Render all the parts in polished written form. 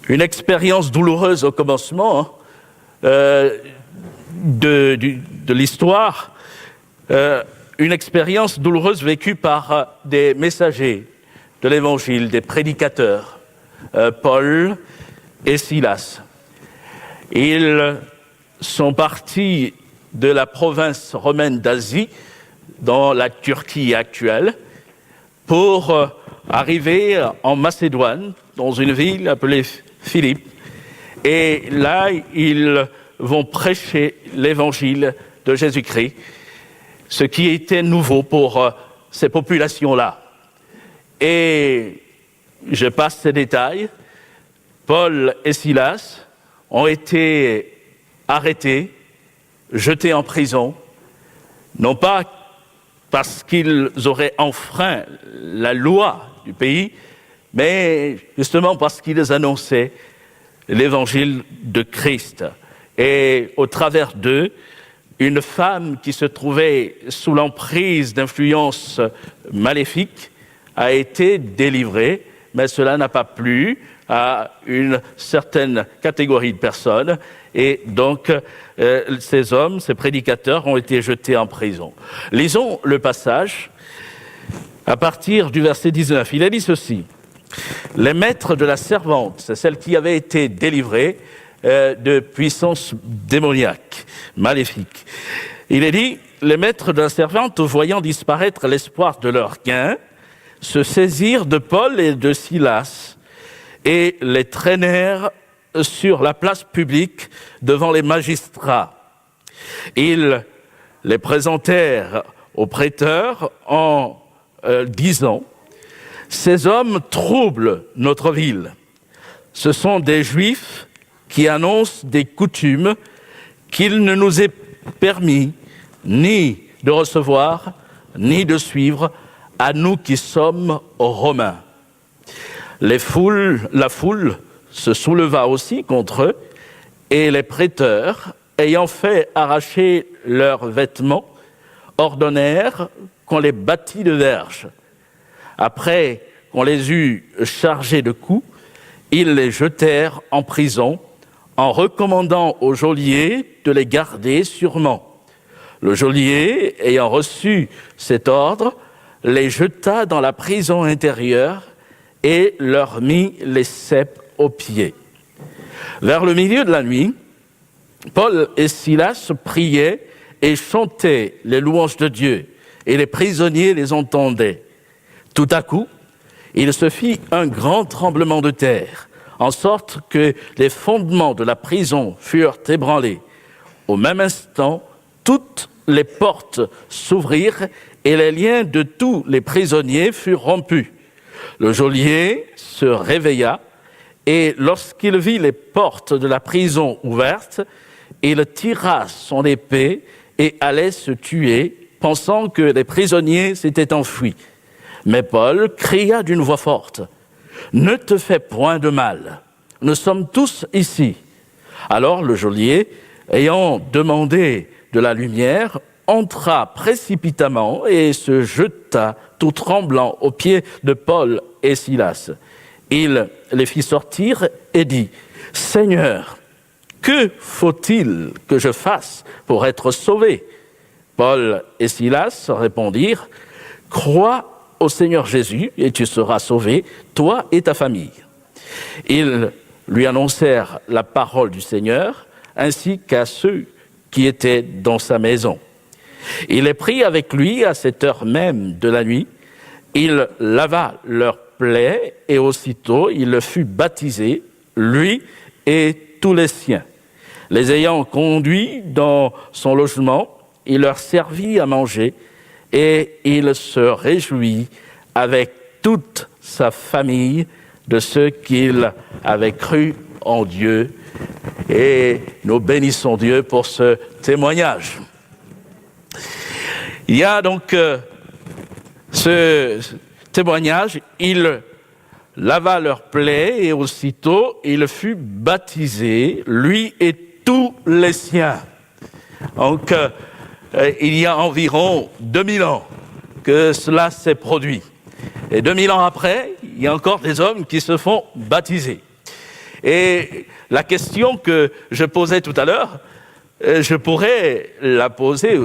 Une expérience douloureuse au commencement de l'histoire, une expérience douloureuse vécue par des messagers de l'Évangile, des prédicateurs, Paul et Silas. Ils sont partis de la province romaine d'Asie, dans la Turquie actuelle, pour arriver en Macédoine, dans une ville appelée Philippe. Et là, ils vont prêcher l'évangile de Jésus-Christ, ce qui était nouveau pour ces populations-là. Et je passe ces détails. Paul et Silas ont été arrêtés, jetés en prison, non pas parce qu'ils auraient enfreint la loi du pays, mais justement parce qu'ils annonçaient l'évangile de Christ. Et au travers d'eux, une femme qui se trouvait sous l'emprise d'influences maléfiques a été délivrée, mais cela n'a pas plu à une certaine catégorie de personnes. Et donc, ces hommes, ces prédicateurs ont été jetés en prison. Lisons le passage à partir du verset 19. Il est dit ceci. Les maîtres de la servante, c'est celle qui avait été délivrée de puissance démoniaque, maléfique. Il est dit, les maîtres de la servante, voyant disparaître l'espoir de leur gain, se saisirent de Paul et de Silas et les traînèrent sur la place publique devant les magistrats. Ils les présentèrent aux prêteurs en disant « Ces hommes troublent notre ville. Ce sont des Juifs qui annoncent des coutumes qu'il ne nous est permis ni de recevoir, ni de suivre, à nous qui sommes Romains. » La foule se souleva aussi contre eux, et les prêteurs, ayant fait arracher leurs vêtements, ordonnèrent qu'on les battît de verges. Après qu'on les eut chargés de coups, ils les jetèrent en prison, en recommandant au geôlier de les garder sûrement. Le geôlier, ayant reçu cet ordre, les jeta dans la prison intérieure et leur mit les ceps aux pieds. Vers le milieu de la nuit, Paul et Silas priaient et chantaient les louanges de Dieu, et les prisonniers les entendaient. Tout à coup, il se fit un grand tremblement de terre, en sorte que les fondements de la prison furent ébranlés. Au même instant, toutes les portes s'ouvrirent et les liens de tous les prisonniers furent rompus. Le geôlier se réveilla et lorsqu'il vit les portes de la prison ouvertes, il tira son épée et allait se tuer, pensant que les prisonniers s'étaient enfuis. Mais Paul cria d'une voix forte « Ne te fais point de mal, nous sommes tous ici. » Alors le geôlier, ayant demandé de la lumière, entra précipitamment et se jeta tout tremblant aux pieds de Paul et Silas. Il les fit sortir et dit « Seigneur, que faut-il que je fasse pour être sauvé ?» Paul et Silas répondirent « Crois au Seigneur Jésus et tu seras sauvé, toi et ta famille. » Ils lui annoncèrent la parole du Seigneur ainsi qu'à ceux qui étaient dans sa maison. Il les prit avec lui à cette heure même de la nuit. Il lava leurs plaies et aussitôt il fut baptisé, lui et tous les siens. Les ayant conduits dans son logement, il leur servit à manger et il se réjouit avec toute sa famille de ce qu'il avait cru en Dieu. Et nous bénissons Dieu pour ce témoignage. Il y a donc ce témoignage, il lava leurs plaies et aussitôt il fut baptisé, lui et tous les siens. Donc il y a environ 2000 ans que cela s'est produit. Et 2000 ans après, il y a encore des hommes qui se font baptiser. Et la question que je posais tout à l'heure, je pourrais la poser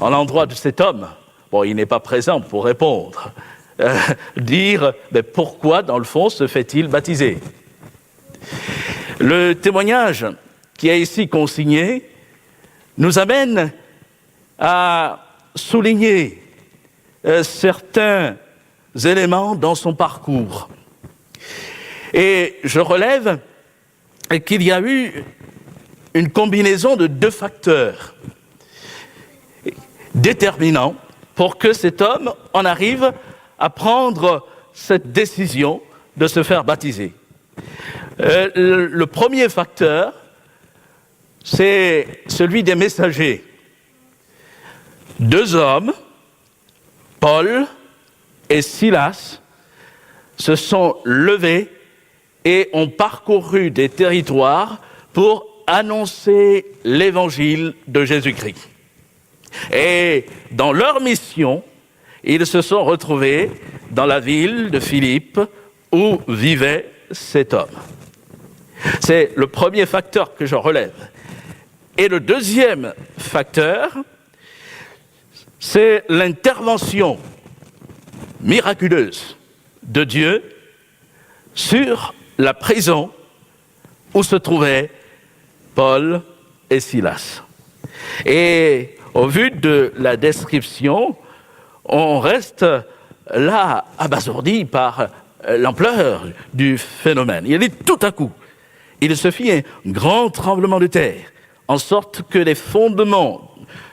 en l'endroit de cet homme. Bon, il n'est pas présent pour répondre. Dire, mais pourquoi, dans le fond, se fait-il baptiser? Le témoignage qui est ici consigné nous amène à souligner certains éléments dans son parcours. Et je relève qu'il y a eu une combinaison de deux facteurs déterminants pour que cet homme en arrive à prendre cette décision de se faire baptiser. Le premier facteur, c'est celui des messagers. Deux hommes, Paul et Silas, se sont levés et ont parcouru des territoires pour annoncer l'évangile de Jésus-Christ. Et dans leur mission, ils se sont retrouvés dans la ville de Philippe où vivait cet homme. C'est le premier facteur que je relève. Et le deuxième facteur, c'est l'intervention miraculeuse de Dieu sur la prison où se trouvaient Paul et Silas. Et au vu de la description, on reste là abasourdi par l'ampleur du phénomène. Il dit tout à coup, il se fit un grand tremblement de terre, en sorte que les fondements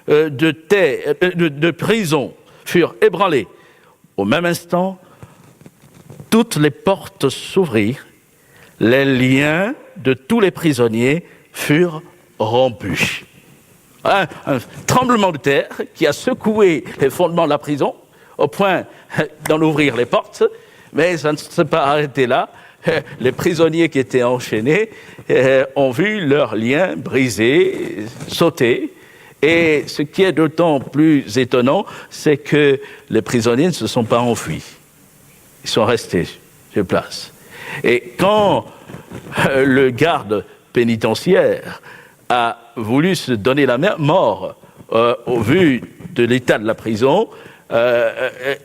de prison furent ébranlés. Au même instant, toutes les portes s'ouvrirent, les liens de tous les prisonniers furent rompus. Un tremblement de terre qui a secoué les fondements de la prison au point d'en ouvrir les portes, mais ça ne s'est pas arrêté là. Les prisonniers qui étaient enchaînés ont vu leurs liens brisés, sauter. Et ce qui est d'autant plus étonnant, c'est que les prisonniers ne se sont pas enfuis. Ils sont restés sur place. Et quand le garde pénitentiaire a voulu se donner la mort au vu de l'état de la prison,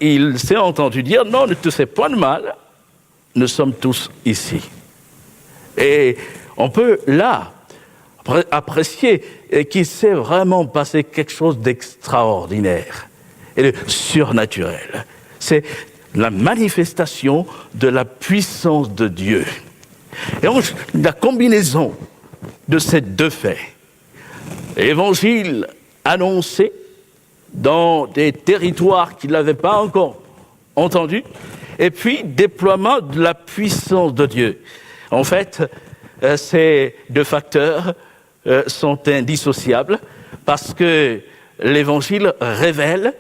il s'est entendu dire « Non, ne te fais point de mal, nous sommes tous ici. » Et on peut là apprécier qu'il s'est vraiment passé quelque chose d'extraordinaire et de surnaturel. C'est la manifestation de la puissance de Dieu. Et donc, la combinaison de ces deux faits, l'évangile annoncé dans des territoires qui ne l'avaient pas encore entendu, et puis déploiement de la puissance de Dieu. En fait, ces deux facteurs sont indissociables parce que l'évangile révèle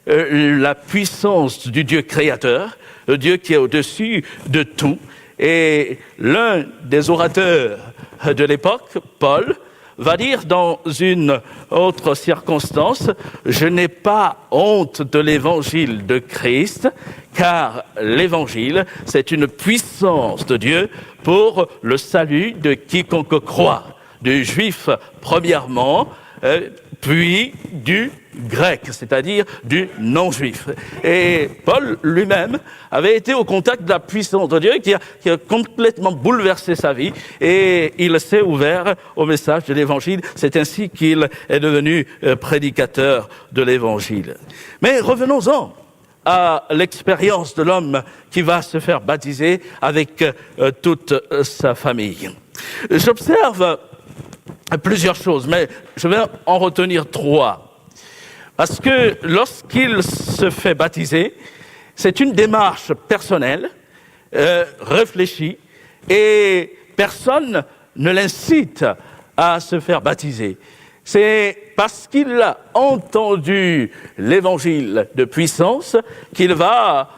la puissance du Dieu créateur, le Dieu qui est au-dessus de tout. Et l'un des orateurs de l'époque, Paul, va dire dans une autre circonstance « Je n'ai pas honte de l'évangile de Christ, car l'évangile, c'est une puissance de Dieu pour le salut de quiconque croit, du juif premièrement, puis du grec, c'est-à-dire du non-juif. » Et Paul lui-même avait été au contact de la puissance de Dieu qui a complètement bouleversé sa vie et il s'est ouvert au message de l'Évangile. C'est ainsi qu'il est devenu prédicateur de l'Évangile. Mais revenons-en à l'expérience de l'homme qui va se faire baptiser avec toute sa famille. J'observe plusieurs choses, mais je vais en retenir trois. Parce que lorsqu'il se fait baptiser, c'est une démarche personnelle, réfléchie, et personne ne l'incite à se faire baptiser. C'est parce qu'il a entendu l'évangile de puissance qu'il va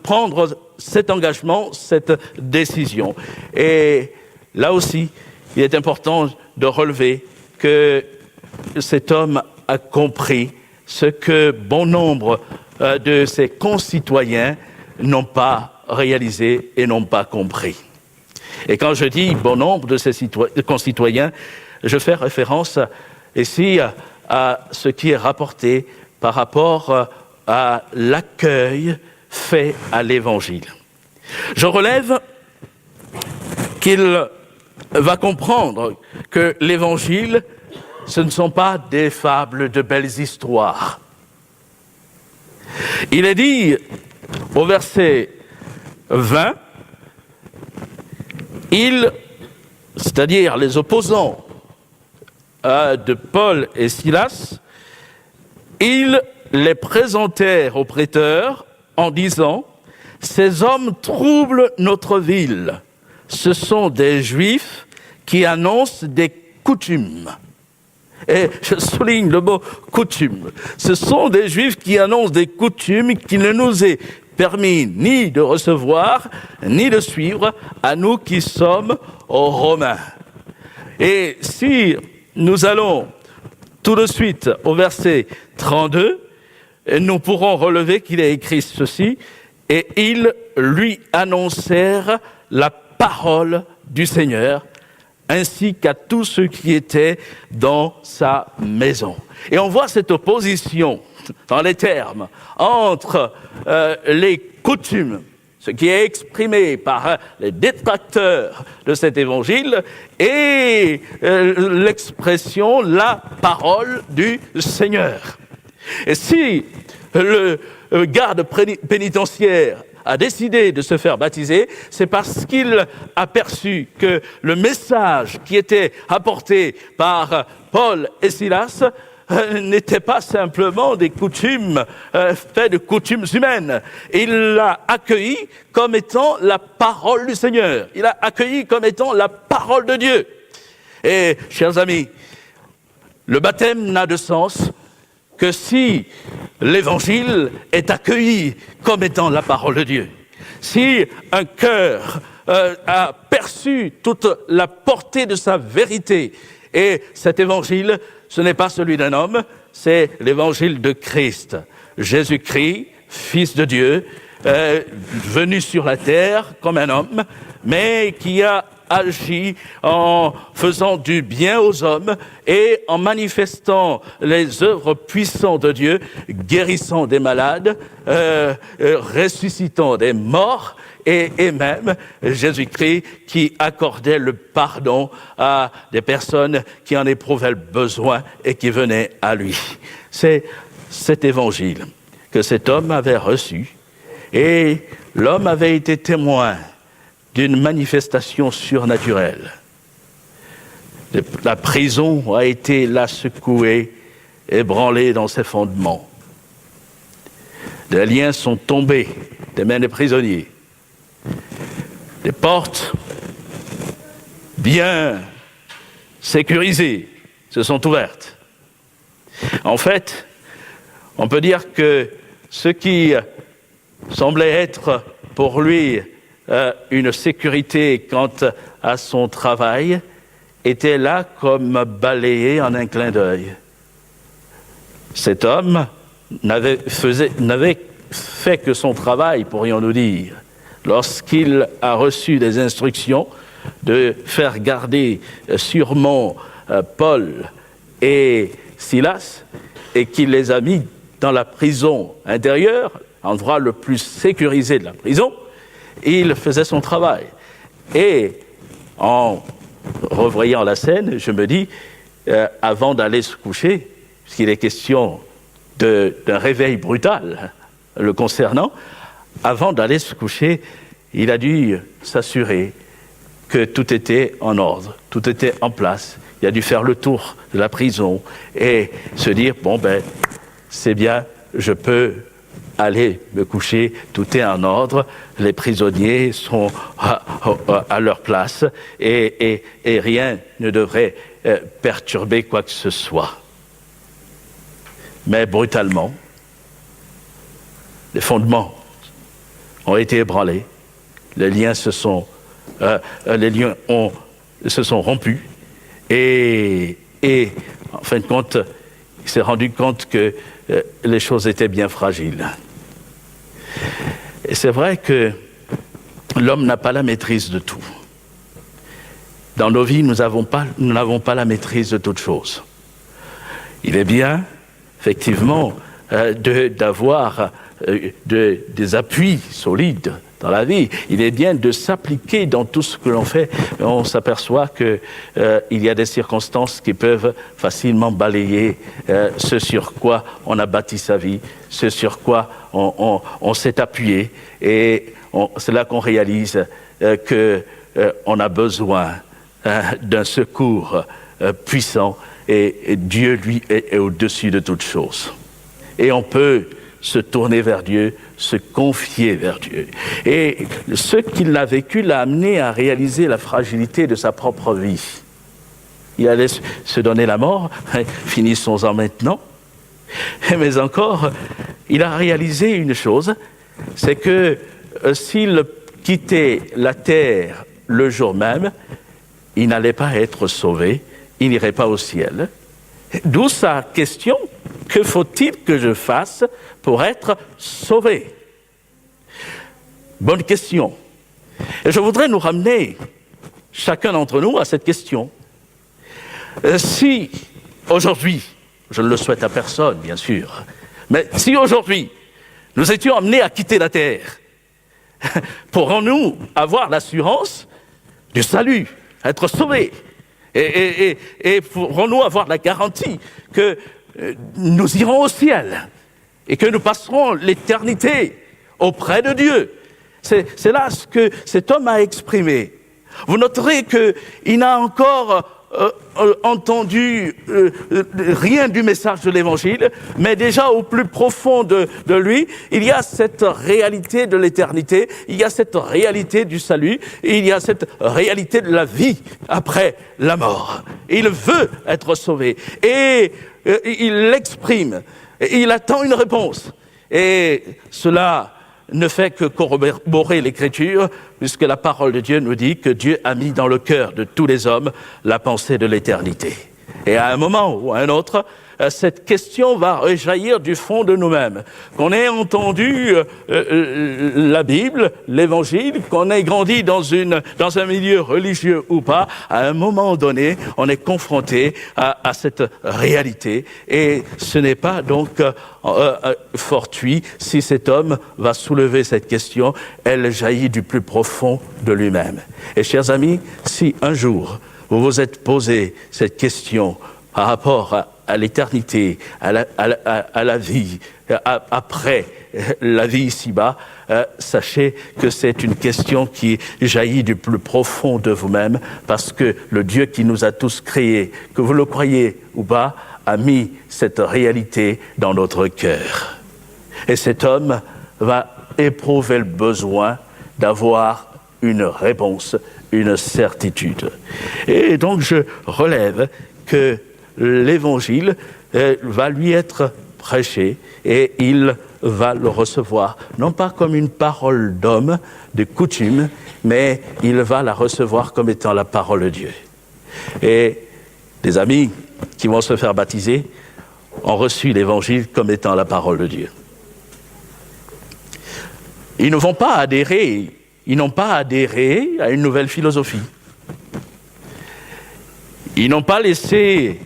prendre cet engagement, cette décision. Et là aussi, il est important de relever que cet homme a compris ce que bon nombre de ses concitoyens n'ont pas réalisé et n'ont pas compris. Et quand je dis bon nombre de ses concitoyens, je fais référence ici à ce qui est rapporté par rapport à l'accueil fait à l'Évangile. Je relève qu'il va comprendre que l'Évangile, ce ne sont pas des fables de belles histoires. Il est dit au verset 20, c'est-à-dire les opposants de Paul et Silas, ils les présentèrent au prêteur en disant « Ces hommes troublent notre ville. Ce sont des Juifs qui annoncent des coutumes. » Et je souligne le mot « coutume ». Ce sont des Juifs qui annoncent des coutumes qui ne nous est permis ni de recevoir, ni de suivre, à nous qui sommes Romains. Et si nous allons tout de suite au verset 32, nous pourrons relever qu'il est écrit ceci, « Et ils lui annoncèrent la parole du Seigneur, ainsi qu'à tous ceux qui étaient dans sa maison. » Et on voit cette opposition dans les termes entre les coutumes, ce qui est exprimé par les détracteurs de cet évangile, et l'expression « la parole du Seigneur ». Et si le garde pénitentiaire a décidé de se faire baptiser, c'est parce qu'il a perçu que le message qui était apporté par Paul et Silas n'était pas simplement des coutumes faites de coutumes humaines. Il l'a accueilli comme étant la parole du Seigneur. Il l'a accueilli comme étant la parole de Dieu. Et, chers amis, le baptême n'a de sens que si l'Évangile est accueilli comme étant la parole de Dieu. Si un cœur a perçu toute la portée de sa vérité, et cet Évangile, ce n'est pas celui d'un homme, c'est l'Évangile de Christ. Jésus-Christ, Fils de Dieu, venu sur la terre comme un homme, mais qui a agi en faisant du bien aux hommes et en manifestant les œuvres puissantes de Dieu, guérissant des malades, ressuscitant des morts, et même Jésus-Christ qui accordait le pardon à des personnes qui en éprouvaient le besoin et qui venaient à lui. C'est cet évangile que cet homme avait reçu, et l'homme avait été témoin d'une manifestation surnaturelle. La prison a été là secouée, ébranlée dans ses fondements. Des liens sont tombés des mains des prisonniers. Des portes bien sécurisées se sont ouvertes. En fait, on peut dire que ce qui semblait être pour lui une sécurité quant à son travail était là comme balayé en un clin d'œil. Cet homme n'avait fait que son travail, pourrions-nous dire, lorsqu'il a reçu des instructions de faire garder sûrement Paul et Silas, et qu'il les a mis dans la prison intérieure, endroit le plus sécurisé de la prison. Il faisait son travail. Et en revoyant la scène, je me dis, avant d'aller se coucher, puisqu'il est question d'un réveil brutal le concernant, avant d'aller se coucher, il a dû s'assurer que tout était en ordre, tout était en place. Il a dû faire le tour de la prison et se dire, c'est bien, je peux aller me coucher, tout est en ordre, les prisonniers sont à leur place et rien ne devrait perturber quoi que ce soit. Mais brutalement, les fondements ont été ébranlés, les liens se sont rompus et en fin de compte, il s'est rendu compte que les choses étaient bien fragiles. Et c'est vrai que l'homme n'a pas la maîtrise de tout. dans nos vies, nous n'avons pas la maîtrise de toutes choses. Il est bien, effectivement, d'avoir des appuis solides dans la vie. Il est bien de s'appliquer dans tout ce que l'on fait. On s'aperçoit qu'il y a des circonstances qui peuvent facilement balayer ce sur quoi on a bâti sa vie, ce sur quoi on s'est appuyé. Et c'est là qu'on réalise qu'on a besoin d'un secours puissant. Et Dieu, lui, est au-dessus de toutes choses. Et on peut se tourner vers Dieu, se confier vers Dieu. Et ce qu'il a vécu l'a amené à réaliser la fragilité de sa propre vie. Il allait se donner la mort, finissons-en maintenant. Mais encore, il a réalisé une chose, c'est que s'il quittait la terre le jour même, il n'allait pas être sauvé, il n'irait pas au ciel. D'où sa question, que faut-il que je fasse pour être sauvé? Bonne question. Et je voudrais nous ramener, chacun d'entre nous, à cette question. Si aujourd'hui, je ne le souhaite à personne, bien sûr, mais si aujourd'hui, nous étions amenés à quitter la terre, pourrons-nous avoir l'assurance du salut, être sauvés? Et pourrons-nous avoir la garantie que nous irons au ciel et que nous passerons l'éternité auprès de Dieu? C'est là ce que cet homme a exprimé. Vous noterez qu'il n'a encore entendu rien du message de l'Évangile, mais déjà au plus profond de lui, il y a cette réalité de l'éternité, il y a cette réalité du salut, il y a cette réalité de la vie après la mort. Il veut être sauvé et il l'exprime, il attend une réponse. Et cela ne fait que corroborer l'Écriture, puisque la parole de Dieu nous dit que Dieu a mis dans le cœur de tous les hommes la pensée de l'éternité. Et à un moment ou à un autre, cette question va rejaillir du fond de nous-mêmes. Qu'on ait entendu la Bible, l'Évangile, qu'on ait grandi dans un milieu religieux ou pas, à un moment donné, on est confronté à cette réalité. Et ce n'est pas donc fortuit si cet homme va soulever cette question, elle jaillit du plus profond de lui-même. Et chers amis, si un jour vous vous êtes posé cette question par rapport à l'éternité, à la vie, après la vie ici-bas, sachez que c'est une question qui jaillit du plus profond de vous-même, parce que le Dieu qui nous a tous créés, que vous le croyez ou pas, a mis cette réalité dans notre cœur. Et cet homme va éprouver le besoin d'avoir une réponse, une certitude. Et donc je relève que l'Évangile va lui être prêché et il va le recevoir, non pas comme une parole d'homme, de coutume, mais il va la recevoir comme étant la parole de Dieu. Et des amis qui vont se faire baptiser ont reçu l'Évangile comme étant la parole de Dieu. Ils ne vont pas adhérer, ils n'ont pas adhéré à une nouvelle philosophie. Ils n'ont pas laissé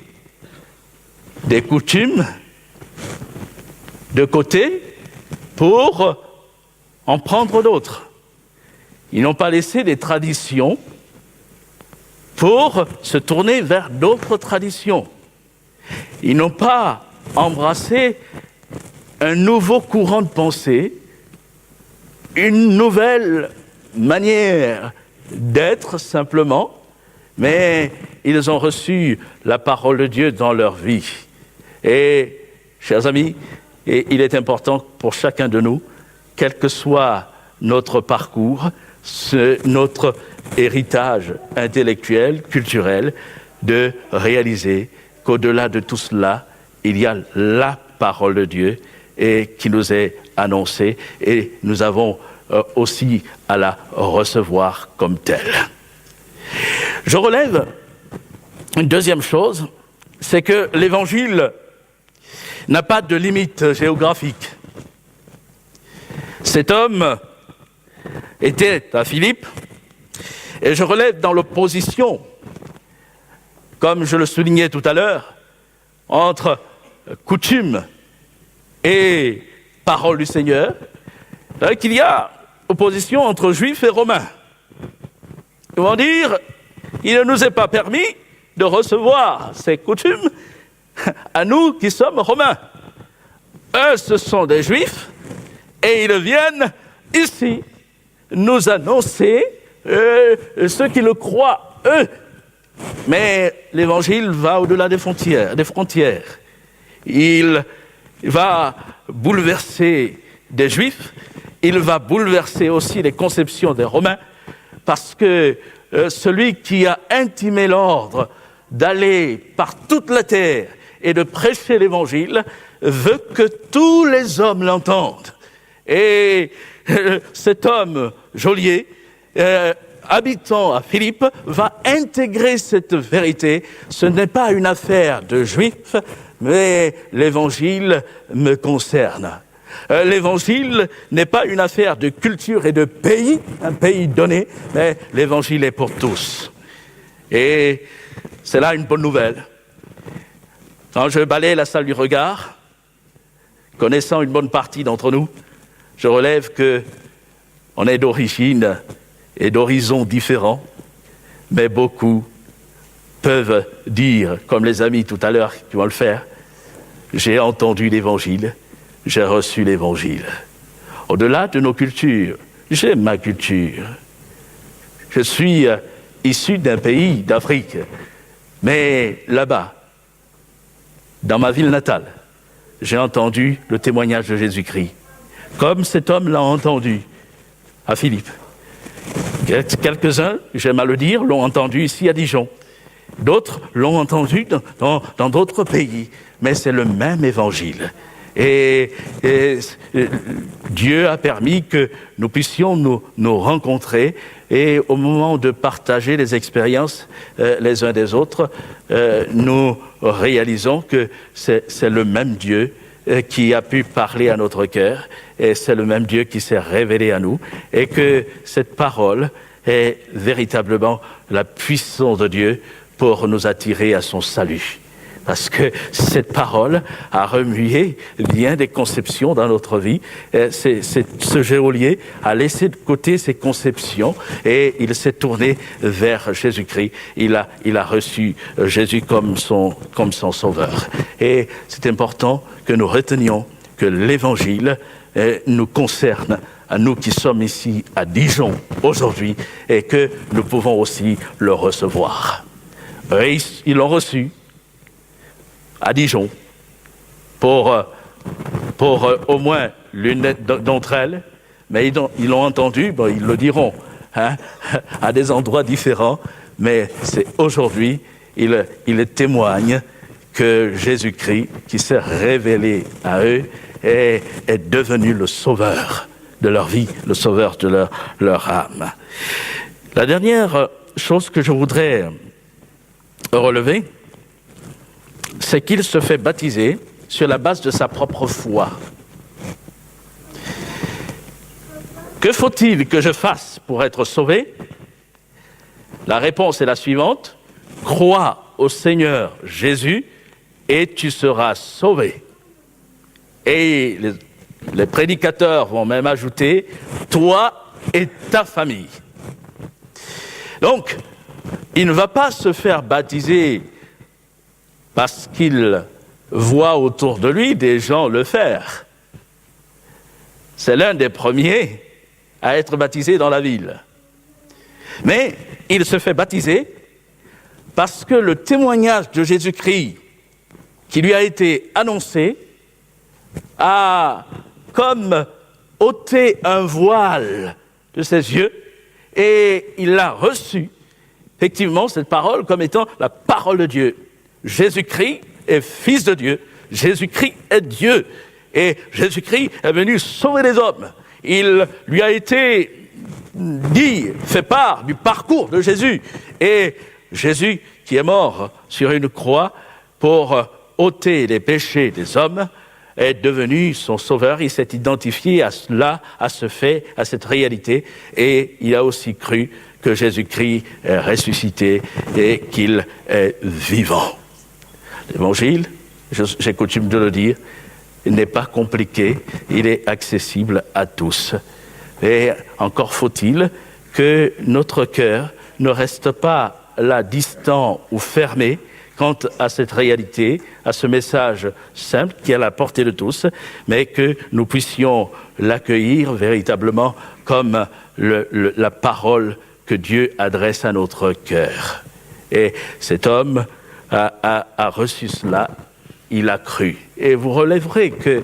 des coutumes de côté pour en prendre d'autres. Ils n'ont pas laissé des traditions pour se tourner vers d'autres traditions. Ils n'ont pas embrassé un nouveau courant de pensée, une nouvelle manière d'être simplement, mais ils ont reçu la parole de Dieu dans leur vie. Et, chers amis, il est important pour chacun de nous, quel que soit notre parcours, notre héritage intellectuel, culturel, de réaliser qu'au-delà de tout cela, il y a la parole de Dieu et qui nous est annoncée et nous avons aussi à la recevoir comme telle. Je relève une deuxième chose, c'est que l'Évangile n'a pas de limite géographique. Cet homme était à Philippe, et je relève dans l'opposition comme je le soulignais tout à l'heure, entre coutume et parole du Seigneur, qu'il y a opposition entre juifs et romains. Comment dire, il ne nous est pas permis de recevoir ces coutumes à nous qui sommes romains. Eux, ce sont des juifs et ils viennent ici nous annoncer ceux qui le croient, eux. Mais l'évangile va au-delà des frontières. Il va bouleverser des juifs, il va bouleverser aussi les conceptions des Romains, parce que celui qui a intimé l'ordre d'aller par toute la terre et de prêcher l'évangile veut que tous les hommes l'entendent. Et cet homme geôlier, habitant à Philippe, va intégrer cette vérité. Ce n'est pas une affaire de juifs, mais l'évangile me concerne. L'évangile n'est pas une affaire de culture et de pays, un pays donné, mais l'évangile est pour tous. Et c'est là une bonne nouvelle. Quand je balaye la salle du regard, connaissant une bonne partie d'entre nous, je relève qu'on est d'origine et d'horizons différents, mais beaucoup peuvent dire, comme les amis tout à l'heure qui vont le faire, j'ai entendu l'évangile, j'ai reçu l'évangile. Au-delà de nos cultures, j'ai ma culture. Je suis issu d'un pays d'Afrique, mais là-bas, dans ma ville natale, j'ai entendu le témoignage de Jésus-Christ, comme cet homme l'a entendu à Philippe. Quelques-uns, j'aime à le dire, l'ont entendu ici à Dijon. D'autres l'ont entendu dans d'autres pays, mais c'est le même évangile. Et Dieu a permis que nous puissions nous rencontrer et au moment de partager les expériences les uns des autres, nous réalisons que c'est le même Dieu qui a pu parler à notre cœur et c'est le même Dieu qui s'est révélé à nous et que cette parole est véritablement la puissance de Dieu pour nous attirer à son salut. Parce que cette parole a remué bien des conceptions dans notre vie. Ce geôlier a laissé de côté ses conceptions et il s'est tourné vers Jésus-Christ. Il a reçu Jésus comme son sauveur. Et c'est important que nous retenions que l'évangile nous concerne à nous qui sommes ici à Dijon aujourd'hui et que nous pouvons aussi le recevoir. Et ils l'ont reçu à Dijon, pour au moins l'une d'entre elles, mais ils l'ont entendu, ils le diront, à des endroits différents, mais c'est aujourd'hui, ils témoignent que Jésus-Christ, qui s'est révélé à eux, est devenu le sauveur de leur vie, le sauveur de leur âme. La dernière chose que je voudrais relever, c'est qu'il se fait baptiser sur la base de sa propre foi. Que faut-il que je fasse pour être sauvé? La réponse est la suivante: crois au Seigneur Jésus et tu seras sauvé. Et les prédicateurs vont même ajouter, toi et ta famille. Donc, il ne va pas se faire baptiser parce qu'il voit autour de lui des gens le faire. C'est l'un des premiers à être baptisé dans la ville. Mais il se fait baptiser parce que le témoignage de Jésus-Christ qui lui a été annoncé a comme ôté un voile de ses yeux et il a reçu effectivement cette parole comme étant la parole de Dieu. Jésus-Christ est fils de Dieu, Jésus-Christ est Dieu et Jésus-Christ est venu sauver les hommes. Il lui a été fait part du parcours de Jésus et Jésus qui est mort sur une croix pour ôter les péchés des hommes est devenu son sauveur. Il s'est identifié à cela, à ce fait, à cette réalité et il a aussi cru que Jésus-Christ est ressuscité et qu'il est vivant. L'évangile, j'ai coutume de le dire, il n'est pas compliqué, il est accessible à tous. Et encore faut-il que notre cœur ne reste pas là distant ou fermé quant à cette réalité, à ce message simple qui est à la portée de tous, mais que nous puissions l'accueillir véritablement comme la parole que Dieu adresse à notre cœur. Et cet homme a reçu cela, il a cru. Et vous relèverez que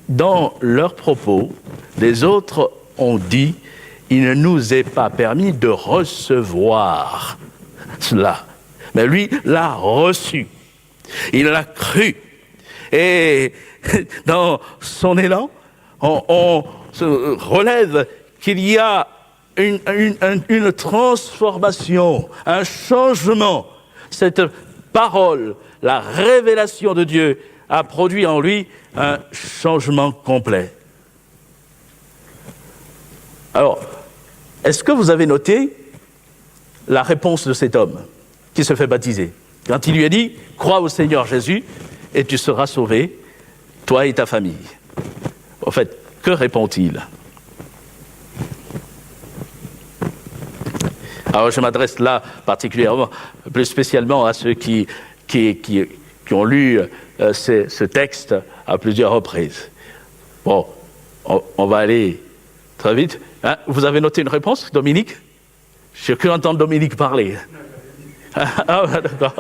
dans leurs propos, les autres ont dit « il ne nous est pas permis de recevoir cela ». Mais lui l'a reçu, il l'a cru. Et dans son élan, on se relève qu'il y a une transformation, un changement. Cette parole, la révélation de Dieu a produit en lui un changement complet. Alors, est-ce que vous avez noté la réponse de cet homme qui se fait baptiser? Quand il lui a dit « Crois au Seigneur Jésus et tu seras sauvé, toi et ta famille ». En fait, que répond-il? Alors je m'adresse là particulièrement, plus spécialement à ceux qui ont lu ce texte à plusieurs reprises. Bon, on va aller très vite. Hein? Vous avez noté une réponse, Dominique? J'ai cru entendre Dominique parler. Ah, d'accord.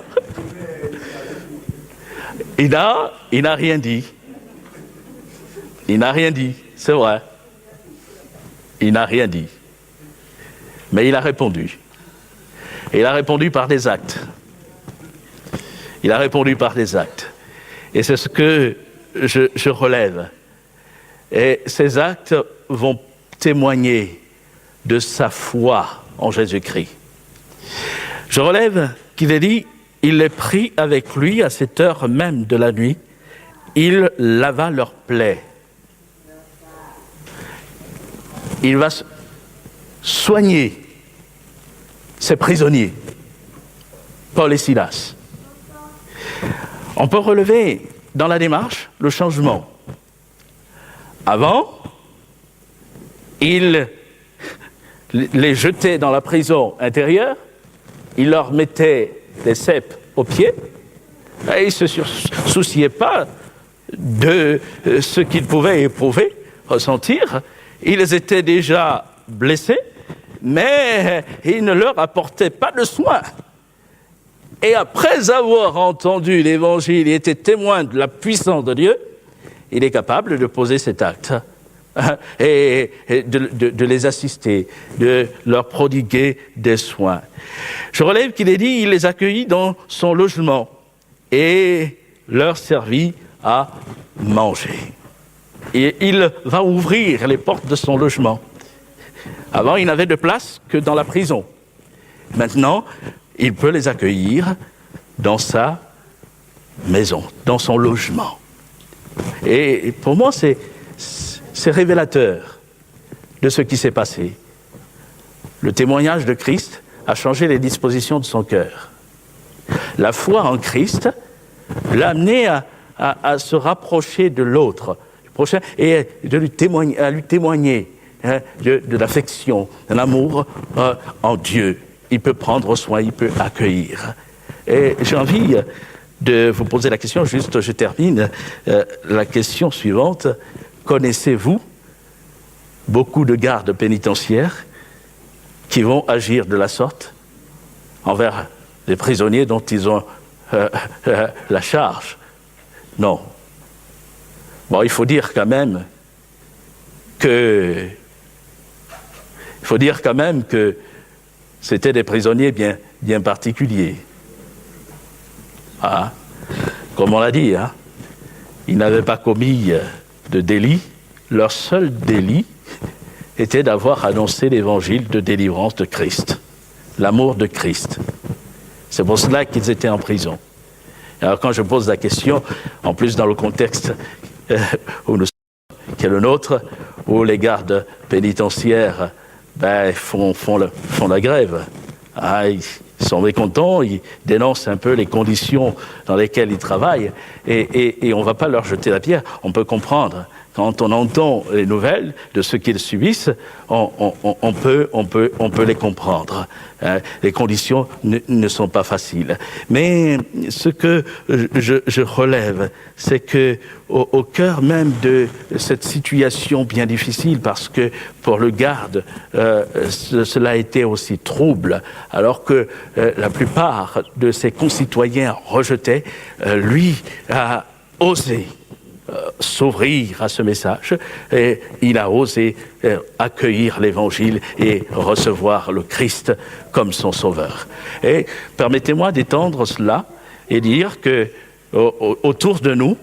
Il n'a rien dit. Il n'a rien dit, c'est vrai. Il n'a rien dit. Mais il a répondu. Et il a répondu par des actes. Il a répondu par des actes. Et c'est ce que je relève. Et ces actes vont témoigner de sa foi en Jésus-Christ. Je relève qu'il est dit, il les prit avec lui à cette heure même de la nuit, il lava leurs plaies. Il va soigner ces prisonniers, Paul et Silas. On peut relever dans la démarche le changement. Avant, il les jetait dans la prison intérieure, il leur mettait des cèpes aux pieds, et ils ne se souciaient pas de ce qu'ils pouvaient éprouver, ressentir. Ils étaient déjà blessés, mais il ne leur apportait pas de soins. Et après avoir entendu l'Évangile et été témoin de la puissance de Dieu, il est capable de poser cet acte et de les assister, de leur prodiguer des soins. Je relève qu'il est dit, il les accueillit dans son logement et leur servit à manger. Et il va ouvrir les portes de son logement. Avant, il n'avait de place que dans la prison. Maintenant, il peut les accueillir dans sa maison, dans son logement. Et pour moi, c'est révélateur de ce qui s'est passé. Le témoignage de Christ a changé les dispositions de son cœur. La foi en Christ l'a amené à se rapprocher de l'autre, du prochain, et à lui témoigner de l'affection, de l'amour en Dieu. Il peut prendre soin, il peut accueillir. Et j'ai envie de vous poser la question, juste je termine, la question suivante. Connaissez-vous beaucoup de gardes pénitentiaires qui vont agir de la sorte envers les prisonniers dont ils ont la charge? Non. Bon, il faut dire quand même que c'était des prisonniers bien particuliers. Ah, comme on l'a dit, hein, ils n'avaient pas commis de délit. Leur seul délit était d'avoir annoncé l'évangile de délivrance de Christ, l'amour de Christ. C'est pour cela qu'ils étaient en prison. Alors quand je pose la question, en plus dans le contexte où nous sommes, qui est le nôtre, où les gardes pénitentiaires font la grève. Ah, ils sont mécontents, ils dénoncent un peu les conditions dans lesquelles ils travaillent et on ne va pas leur jeter la pierre. On peut comprendre. Quand on entend les nouvelles de ce qu'ils subissent, on peut les comprendre. Les conditions ne sont pas faciles. Mais ce que je relève, c'est que au cœur même de cette situation bien difficile, parce que pour le garde, cela a été aussi trouble, alors que la plupart de ses concitoyens rejetaient, lui a osé s'ouvrir à ce message et il a osé accueillir l'évangile et recevoir le Christ comme son sauveur. Et permettez-moi d'étendre cela et dire que autour de nous,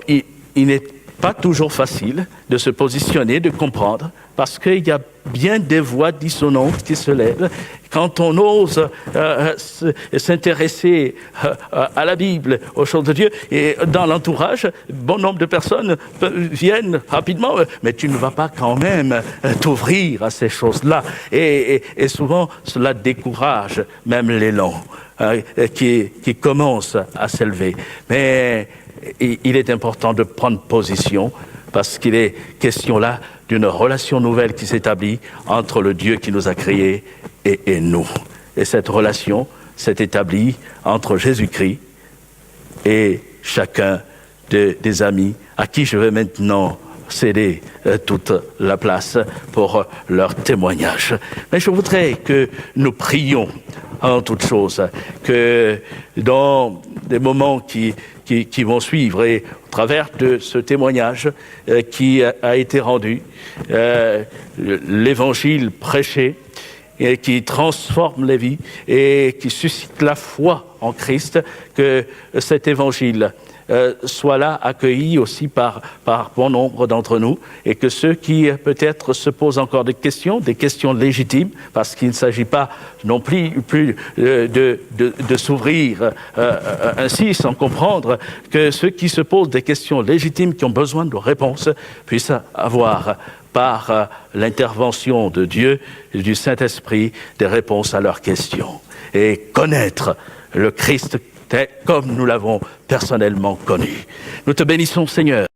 il n'est pas toujours facile de se positionner, de comprendre, parce qu'il y a bien des voix dissonantes qui se lèvent. Quand on ose s'intéresser à la Bible, aux choses de Dieu, et dans l'entourage, bon nombre de personnes viennent rapidement, mais tu ne vas pas quand même t'ouvrir à ces choses-là. Et souvent, cela décourage même l'élan qui commence à s'élever. Mais il est important de prendre position, parce qu'il est question là d'une relation nouvelle qui s'établit entre le Dieu qui nous a créés et nous. Et cette relation s'est établie entre Jésus-Christ et chacun des amis à qui je vais maintenant céder toute la place pour leur témoignage. Mais je voudrais que nous prions en toute chose, que dans des moments qui vont suivre et au travers de ce témoignage qui a été rendu, l'évangile prêché et qui transforme les vies et qui suscite la foi en Christ, que cet évangile soit là accueilli aussi par bon nombre d'entre nous, et que ceux qui peut-être se posent encore des questions légitimes, parce qu'il ne s'agit pas non plus de s'ouvrir ainsi sans comprendre, que ceux qui se posent des questions légitimes, qui ont besoin de réponses, puissent avoir par l'intervention de Dieu et du Saint-Esprit des réponses à leurs questions, et connaître le Christ comme nous l'avons personnellement connu. Nous te bénissons, Seigneur.